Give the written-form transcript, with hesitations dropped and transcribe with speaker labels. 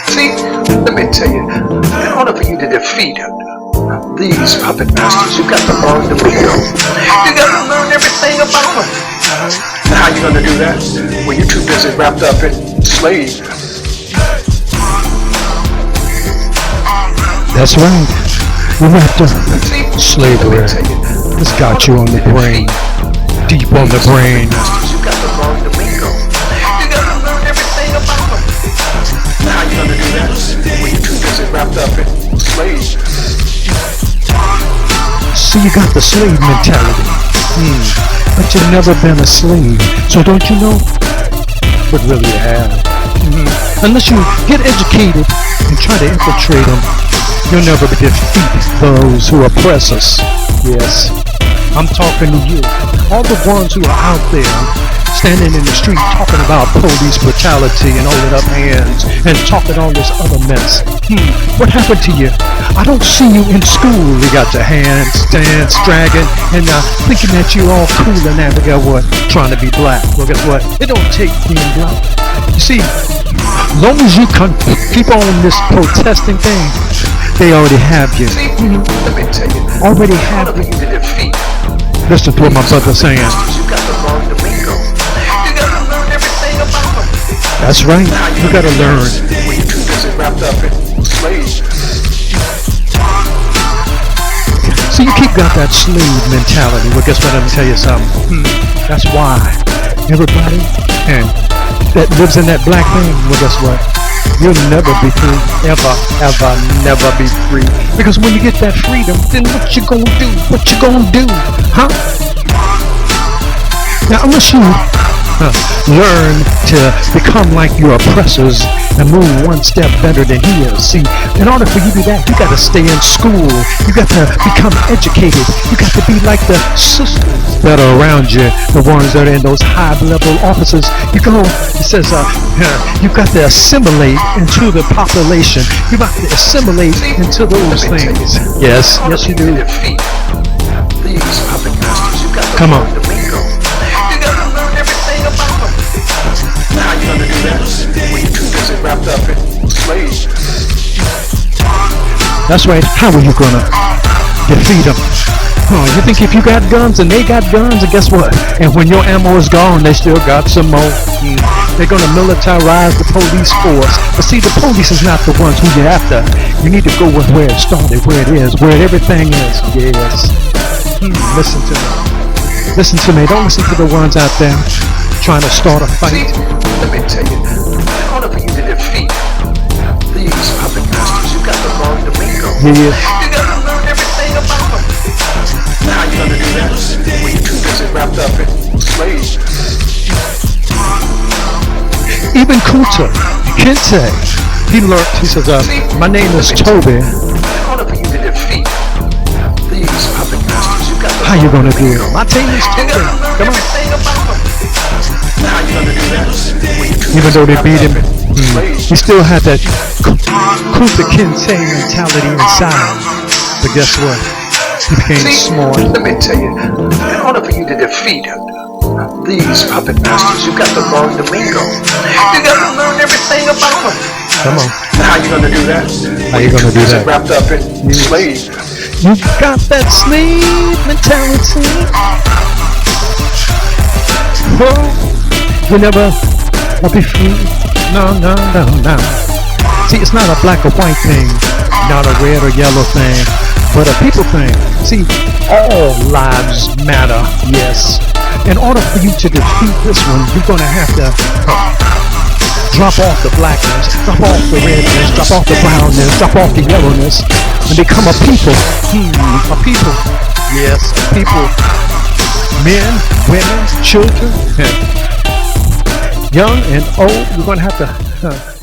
Speaker 1: See, let me tell you, in order for you to defeat these puppet masters, you got to learn the lingo. You got to learn everything about them. And how you gonna do that when you're too busy wrapped up in slave?
Speaker 2: That's right. You're wrapped up in slavery. It's got you on the brain, deep on the brain.
Speaker 1: You got to learn the lingo. You got to learn everything about them. And how you gonna do that when you're too busy wrapped up in slave?
Speaker 2: See, you got the slave mentality. But you've never been a slave. So don't you know? But really you have. Unless you get educated and try to infiltrate them, you'll never defeat those who oppress us. Yes, I'm talking to you. All the ones who are out there standing in the street talking about police brutality and holding up hands and talking all this other mess. What happened to you? I don't see you in school. You got your hands dragging and thinking that you're all cool and that. But guess what? Trying to be black. Well, guess what? It don't take being black. You see, long as you keep on this protesting thing, they already have you.
Speaker 1: Let me tell you,
Speaker 2: already have you.
Speaker 1: To defeat.
Speaker 2: Listen to what my brother's saying.
Speaker 1: You got to learn the lingo. You got to learn everything about them.
Speaker 2: That's right. You got to learn.
Speaker 1: When you're too busy wrapped up in slaves.
Speaker 2: So you keep got that slave mentality. Well, guess what? I'm gonna tell you something. That's why everybody that lives in that black thing. Well, guess what? You'll never be free. Ever, never be free. Because when you get that freedom, then what you gonna do? What you gonna do? Huh? Now, unless you learn to become like your oppressors and move one step better than he is. See, in order for you to do that, you got to stay in school. You got to become educated. You got to be like the sisters that are around you, the ones that are in those high-level offices. It says, you got to assimilate into the population. You got to assimilate into those things. Yes, you do. Come on.
Speaker 1: How you gonna do that when you're too busy wrapped up in slaves?
Speaker 2: That's right. How are you gonna defeat them? You think if you got guns and they got guns, and guess what? And when your ammo is gone, they still got some more. They're gonna militarize the police force. But see, the police is not the ones who you're after. You need to go with where it started, where it is, where everything is. Yes. Listen to me. Listen to me. Don't listen to the ones out there trying to start a fight.
Speaker 1: See, let me tell you, in order for you to defeat these puppet masters, you got to learn the lingo.
Speaker 2: Yeah.
Speaker 1: You got to learn everything about them. How you gonna do that when you're too busy wrapped up in slaves?
Speaker 2: Even Kunta Kinte, he learned. He says, "My name is Toby."
Speaker 1: In order for you to defeat these puppet masters, you got to
Speaker 2: How you gonna do it? My name is Toby. Come on.
Speaker 1: How you gonna do that?
Speaker 2: Even though they beat him, he still had that Kunta Kinte mentality inside. But guess what? He became smart.
Speaker 1: Let me tell you, in order for you to defeat these puppet masters, you got to learn the lingo. You got to learn everything about them.
Speaker 2: Come on.
Speaker 1: How you gonna do that?
Speaker 2: How you gonna do that?
Speaker 1: Wrapped up in slaves.
Speaker 2: You got that slave mentality. You never will be free. No. See, it's not a black or white thing, not a red or yellow thing, but a people thing. See, all lives matter, yes. In order for you to defeat this one, you're going to have to drop off the blackness, drop off the redness, drop off the brownness, drop off the yellowness, and become a people. A people. Yes, a people. Men, women, children, young and old. You're going to have to